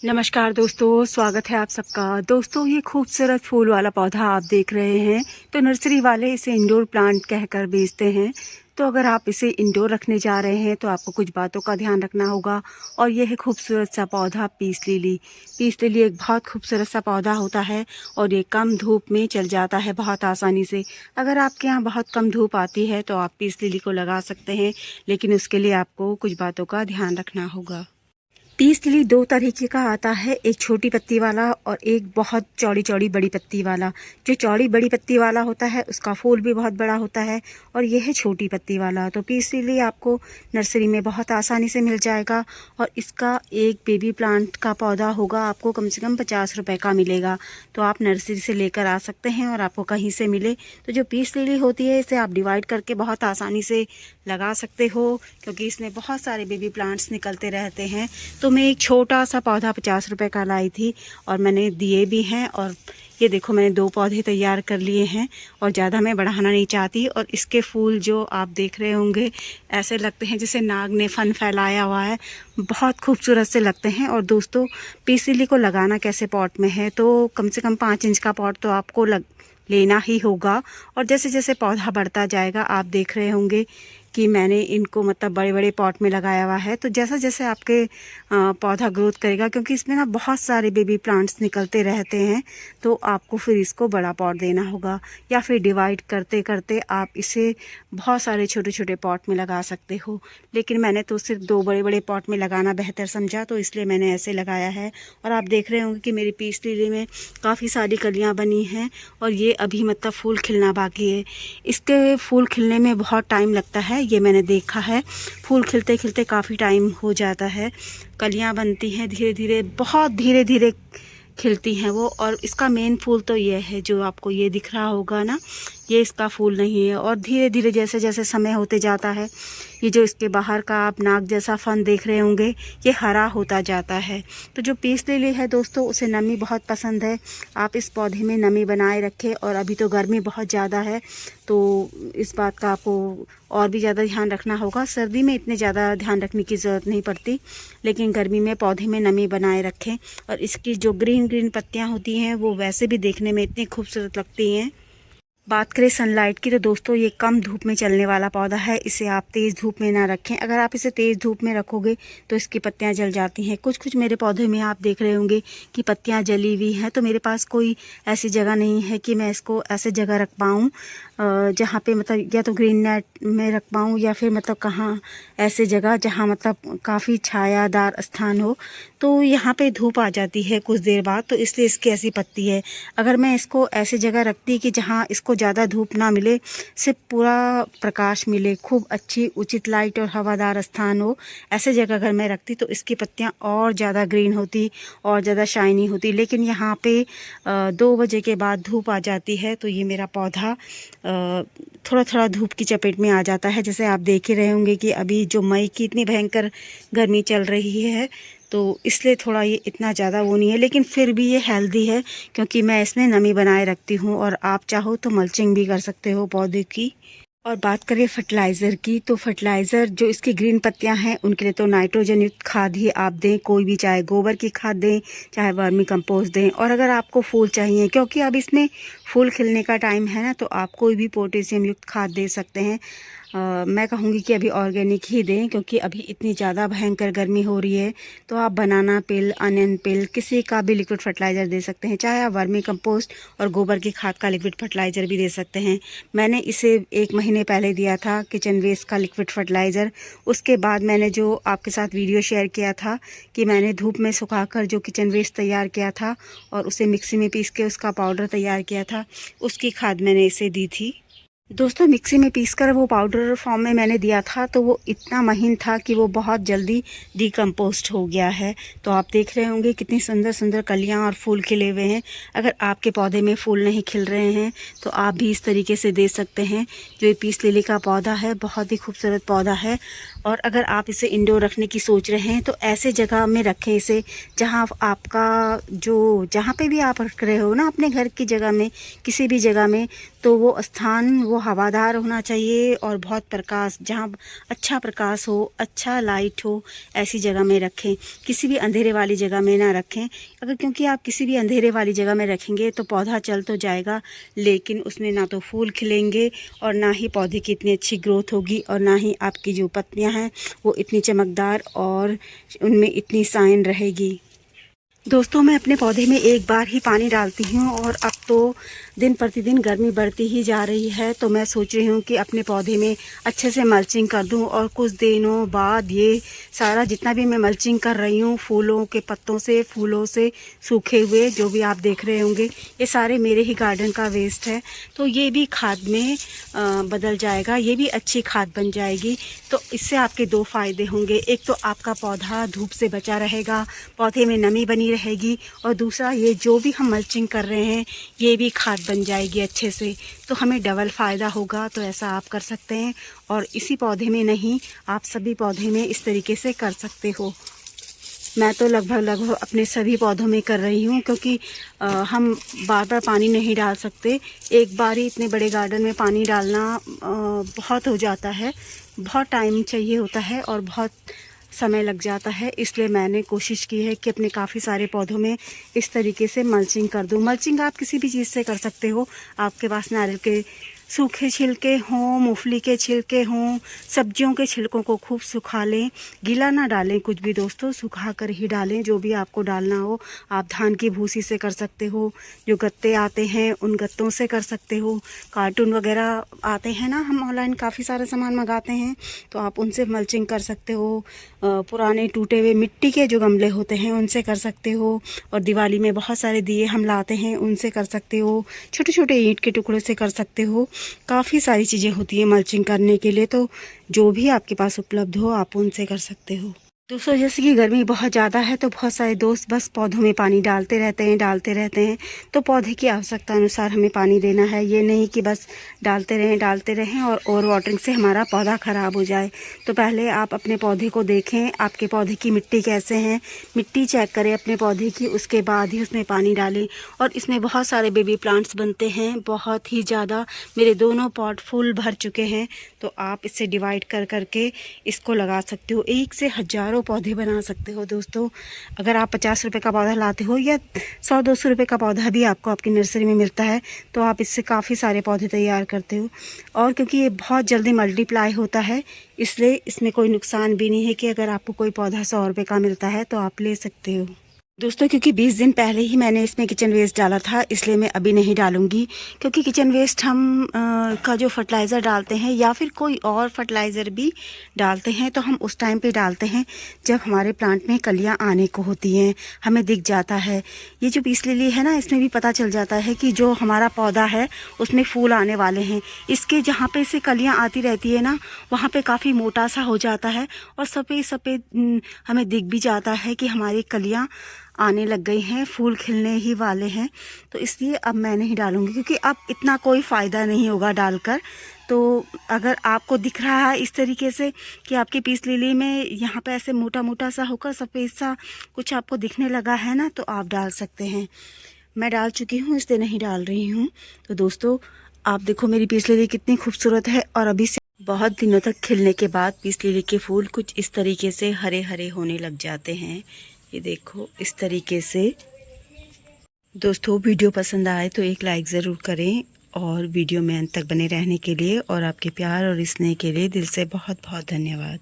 नमस्कार दोस्तों, स्वागत है आप सबका। दोस्तों, ये खूबसूरत फूल वाला पौधा आप देख रहे हैं तो नर्सरी वाले इसे इंडोर प्लांट कहकर बेचते हैं। तो अगर आप इसे इंडोर रखने जा रहे हैं तो आपको कुछ बातों का ध्यान रखना होगा। और यह है खूबसूरत सा पौधा पीस लिली। पीस लिली एक बहुत खूबसूरत सा पौधा होता है और ये कम धूप में चल जाता है बहुत आसानी से। अगर आपके यहाँ बहुत कम धूप आती है तो आप पीस लिली को लगा सकते हैं, लेकिन उसके लिए आपको कुछ बातों का ध्यान रखना होगा। पीस लिली दो तरीके का आता है, एक छोटी पत्ती वाला और एक बहुत चौड़ी चौड़ी बड़ी पत्ती वाला। जो चौड़ी बड़ी पत्ती वाला होता है उसका फूल भी बहुत बड़ा होता है और यह है छोटी पत्ती वाला। तो पीस लिली आपको नर्सरी में बहुत आसानी से मिल जाएगा और इसका एक बेबी प्लांट का पौधा होगा आपको कम से कम 50 रुपये का मिलेगा। तो आप नर्सरी से लेकर आ सकते हैं और आपको कहीं से मिले तो जो पीस लिली होती है इसे आप डिवाइड करके बहुत आसानी से लगा सकते हो, क्योंकि इसमें बहुत सारे बेबी प्लांट्स निकलते रहते हैं। तो मैं एक छोटा सा पौधा 50 रुपये का लाई थी और मैंने दिए भी हैं। और ये देखो, मैंने 2 पौधे तैयार कर लिए हैं और ज़्यादा मैं बढ़ाना नहीं चाहती। और इसके फूल जो आप देख रहे होंगे ऐसे लगते हैं जैसे नाग ने फन फैलाया हुआ है, बहुत खूबसूरत से लगते हैं। और दोस्तों, पीस लिली को लगाना कैसे पॉट में है तो कम से कम 5 इंच का पॉट तो आपको लेना ही होगा। और जैसे जैसे पौधा बढ़ता जाएगा आप देख रहे होंगे कि मैंने इनको मतलब बड़े बड़े पॉट में लगाया हुआ है। तो जैसा जैसे आपके पौधा ग्रोथ करेगा, क्योंकि इसमें ना बहुत सारे बेबी प्लांट्स निकलते रहते हैं, तो आपको फिर इसको बड़ा पॉट देना होगा या फिर डिवाइड करते करते आप इसे बहुत सारे छोटे छोटे पॉट में लगा सकते हो। लेकिन मैंने तो सिर्फ 2 बड़े बड़े पॉट में लगाना बेहतर समझा, तो इसलिए मैंने ऐसे लगाया है। और आप देख रहे होंगे कि मेरी पीस लिली में काफ़ी सारी कलियाँ बनी हैं और ये अभी मतलब फूल खिलना बाकी है। इसके फूल खिलने में बहुत टाइम लगता है, ये मैंने देखा है। फूल खिलते खिलते काफ़ी टाइम हो जाता है, कलियां बनती हैं धीरे धीरे, बहुत धीरे धीरे खिलती हैं वो। और इसका मेन फूल तो ये है जो आपको ये दिख रहा होगा ना, ये इसका फूल नहीं है। और धीरे धीरे जैसे जैसे समय होते जाता है, ये जो इसके बाहर का आप नाक जैसा फन देख रहे होंगे ये हरा होता जाता है। तो जो पीस लिली है दोस्तों, उसे नमी बहुत पसंद है। आप इस पौधे में नमी बनाए रखें। और अभी तो गर्मी बहुत ज़्यादा है तो इस बात का आपको और भी ज़्यादा ध्यान रखना होगा। सर्दी में इतने ज़्यादा ध्यान रखने की ज़रूरत नहीं पड़ती, लेकिन गर्मी में पौधे में नमी बनाए रखें। और इसकी जो ग्रीन ग्रीन पत्तियाँ होती हैं वो वैसे भी देखने में इतनी खूबसूरत लगती हैं। बात करें सनलाइट की तो दोस्तों, ये कम धूप में चलने वाला पौधा है। इसे आप तेज़ धूप में ना रखें। अगर आप इसे तेज़ धूप में रखोगे तो इसकी पत्तियां जल जाती हैं। कुछ कुछ मेरे पौधे में आप देख रहे होंगे कि पत्तियां जली हुई हैं। तो मेरे पास कोई ऐसी जगह नहीं है कि मैं इसको ऐसे जगह रख पाऊँ जहाँ पे मतलब या तो ग्रीन नेट में रख पाऊँ या फिर मतलब कहाँ ऐसे जगह जहाँ मतलब काफ़ी छायादार स्थान हो। तो यहाँ पे धूप आ जाती है कुछ देर बाद, तो इसलिए इसकी ऐसी पत्ती है। अगर मैं इसको ऐसी जगह रखती कि जहाँ इसको ज़्यादा धूप ना मिले, सिर्फ पूरा प्रकाश मिले, खूब अच्छी उचित लाइट और हवादार स्थान हो, ऐसे जगह अगर मैं रखती तो इसकी पत्तियाँ और ज़्यादा ग्रीन होती और ज़्यादा शाइनी होती। लेकिन यहाँ पे 2 बजे के बाद धूप आ जाती है तो ये मेरा पौधा थोड़ा थोड़ा धूप की चपेट में आ जाता है। जैसे आप देख ही रहे होंगे कि अभी जो मई की इतनी भयंकर गर्मी चल रही है, तो इसलिए थोड़ा ये इतना ज़्यादा वो नहीं है। लेकिन फिर भी ये हेल्दी है क्योंकि मैं इसमें नमी बनाए रखती हूँ। और आप चाहो तो मल्चिंग भी कर सकते हो पौधे की। और बात करें फर्टिलाइज़र की तो फर्टिलाइज़र जो इसकी ग्रीन पत्तियां हैं उनके लिए तो नाइट्रोजन युक्त खाद ही आप दें, कोई भी, चाहे गोबर की खाद दें चाहे वर्मी कंपोस्ट दें। और अगर आपको फूल चाहिए, क्योंकि अब इसमें फूल खिलने का टाइम है ना, तो आप कोई भी पोटेशियम युक्त खाद दे सकते हैं। मैं कहूँगी कि अभी ऑर्गेनिक ही दें, क्योंकि अभी इतनी ज़्यादा भयंकर गर्मी हो रही है। तो आप बनाना पिल, अनियन पिल, किसी का भी लिक्विड फर्टिलाइज़र दे सकते हैं, चाहे आप वर्मी कंपोस्ट और गोबर की खाद का लिक्विड फर्टिलाइज़र भी दे सकते हैं। मैंने इसे 1 महीने पहले दिया था किचन वेस्ट का लिक्विड फर्टिलाइज़र। उसके बाद मैंने जो आपके साथ वीडियो शेयर किया था कि मैंने धूप में सुखाकर जो किचन वेस्ट तैयार किया था और उसे मिक्सी में पीस के उसका पाउडर तैयार किया था, उसकी खाद मैंने इसे दी थी। दोस्तों, मिक्सी में पीसकर वो पाउडर फॉर्म में मैंने दिया था तो वो इतना महीन था कि वो बहुत जल्दी डिकम्पोस्ट हो गया है। तो आप देख रहे होंगे कितनी सुंदर सुंदर कलियां और फूल खिले हुए हैं। अगर आपके पौधे में फूल नहीं खिल रहे हैं तो आप भी इस तरीके से दे सकते हैं। जो ये पीस लिली का पौधा है बहुत ही खूबसूरत पौधा है और अगर आप इसे इंडोर रखने की सोच रहे हैं तो ऐसे जगह में रखें इसे जहां आपका जहाँ पे भी आप रख रहे हो ना अपने घर की जगह में, किसी भी जगह में, तो वो स्थान वो हवादार होना चाहिए और बहुत प्रकाश, जहाँ अच्छा प्रकाश हो, अच्छा लाइट हो, ऐसी जगह में रखें। किसी भी अंधेरे वाली जगह में ना रखें। अगर क्योंकि आप किसी भी अंधेरे वाली जगह में रखेंगे तो पौधा चल तो जाएगा, लेकिन उसमें ना तो फूल खिलेंगे और ना ही पौधे की इतनी अच्छी ग्रोथ होगी और ना ही आपकी जो पत्तियां हैं वो इतनी चमकदार और उनमें इतनी शाइन रहेगी। दोस्तों, मैं अपने पौधे में एक बार ही पानी डालती हूँ और अब तो दिन प्रतिदिन गर्मी बढ़ती ही जा रही है, तो मैं सोच रही हूँ कि अपने पौधे में अच्छे से मल्चिंग कर दूँ और कुछ दिनों बाद ये सारा जितना भी मैं मल्चिंग कर रही हूँ फूलों के पत्तों से, फूलों से सूखे हुए जो भी आप देख रहे होंगे, ये सारे मेरे ही गार्डन का वेस्ट है, तो ये भी खाद में बदल जाएगा, ये भी अच्छी खाद बन जाएगी। तो इससे आपके दो फ़ायदे होंगे, एक तो आपका पौधा धूप से बचा रहेगा, पौधे में नमी बनी रहेगी, और दूसरा ये जो भी हम मल्चिंग कर रहे हैं ये भी खाद बन जाएगी अच्छे से, तो हमें डबल फ़ायदा होगा। तो ऐसा आप कर सकते हैं और इसी पौधे में नहीं, आप सभी पौधे में इस तरीके से कर सकते हो। मैं तो लगभग अपने सभी पौधों में कर रही हूँ, क्योंकि हम बार बार पानी नहीं डाल सकते। एक बार ही इतने बड़े गार्डन में पानी डालना बहुत हो जाता है, बहुत टाइम चाहिए होता है और बहुत समय लग जाता है। इसलिए मैंने कोशिश की है कि अपने काफ़ी सारे पौधों में इस तरीके से मल्चिंग कर दूँ। मल्चिंग आप किसी भी चीज़ से कर सकते हो, आपके पास नारियल के सूखे छिलके हों, मूंगफली के छिलके हों, सब्जियों के छिलकों को खूब सुखा लें, गीला ना डालें कुछ भी दोस्तों, सुखा कर ही डालें जो भी आपको डालना हो। आप धान की भूसी से कर सकते हो, जो गत्ते आते हैं उन गत्तों से कर सकते हो, कार्टून वगैरह आते हैं ना, हम ऑनलाइन काफ़ी सारा सामान मंगाते हैं तो आप उनसे मल्चिंग कर सकते हो। पुराने टूटे हुए मिट्टी के जो गमले होते हैं उनसे कर सकते हो, और दिवाली में बहुत सारे दिए हम लाते हैं उनसे कर सकते हो, छोटे छोटे ईंट के टुकड़े से कर सकते हो। काफ़ी सारी चीज़ें होती हैं मल्चिंग करने के लिए, तो जो भी आपके पास उपलब्ध हो आप उनसे कर सकते हो। दोस्तों, जैसे कि गर्मी बहुत ज़्यादा है तो बहुत सारे दोस्त बस पौधों में पानी डालते रहते हैं, तो पौधे की आवश्यकता अनुसार हमें पानी देना है। ये नहीं कि बस डालते रहें और ओवर वाटरिंग से हमारा पौधा ख़राब हो जाए। तो पहले आप अपने पौधे को देखें, आपके पौधे की मिट्टी कैसे हैं, मिट्टी चेक करें अपने पौधे की, उसके बाद ही उसमें पानी डालें। और इसमें बहुत सारे बेबी प्लांट्स बनते हैं, बहुत ही ज़्यादा, मेरे दोनों पॉट फुल भर चुके हैं, तो आप इससे डिवाइड कर करके इसको लगा सकते हो। एक से हज़ारों पौधे बना सकते हो दोस्तों। अगर आप 50 रुपए का पौधा लाते हो या 100-200 रुपए का पौधा भी आपको आपकी नर्सरी में मिलता है, तो आप इससे काफ़ी सारे पौधे तैयार करते हो। और क्योंकि ये बहुत जल्दी मल्टीप्लाई होता है, इसलिए इसमें कोई नुकसान भी नहीं है कि अगर आपको कोई पौधा 100 रुपए का मिलता है तो आप ले सकते हो दोस्तों। क्योंकि 20 दिन पहले ही मैंने इसमें किचन वेस्ट डाला था, इसलिए मैं अभी नहीं डालूंगी। क्योंकि किचन वेस्ट हम का जो फर्टिलाइज़र डालते हैं या फिर कोई और फर्टिलाइज़र भी डालते हैं तो हम उस टाइम पे डालते हैं जब हमारे प्लांट में कलियां आने को होती हैं, हमें दिख जाता है। ये जो पीस लिली है ना, इसमें भी पता चल जाता है कि जो हमारा पौधा है उसमें फूल आने वाले हैं। इसके जहाँ पे से कलियाँ आती रहती है ना, वहाँ पर काफ़ी मोटा सा हो जाता है और सफ़ेद सफ़ेद हमें दिख भी जाता है कि हमारी कलियाँ आने लग गई हैं, फूल खिलने ही वाले हैं। तो इसलिए अब मैं नहीं डालूंगी, क्योंकि अब इतना कोई फ़ायदा नहीं होगा डालकर। तो अगर आपको दिख रहा है इस तरीके से कि आपकी पीस लिली में यहाँ पे ऐसे मोटा मोटा सा होकर सफ़ेद सा कुछ आपको दिखने लगा है ना, तो आप डाल सकते हैं। मैं डाल चुकी हूँ, इसलिए नहीं डाल रही हूँ। तो दोस्तों, आप देखो मेरी पीस लिली कितनी खूबसूरत है, और अभी से बहुत दिनों तक खिलने के बाद पीस लिली के फूल कुछ इस तरीके से हरे हरे होने लग जाते हैं। ये देखो इस तरीके से। दोस्तों, वीडियो पसंद आए तो एक लाइक ज़रूर करें, और वीडियो में अंत तक बने रहने के लिए और आपके प्यार और स्नेह के लिए दिल से बहुत बहुत धन्यवाद।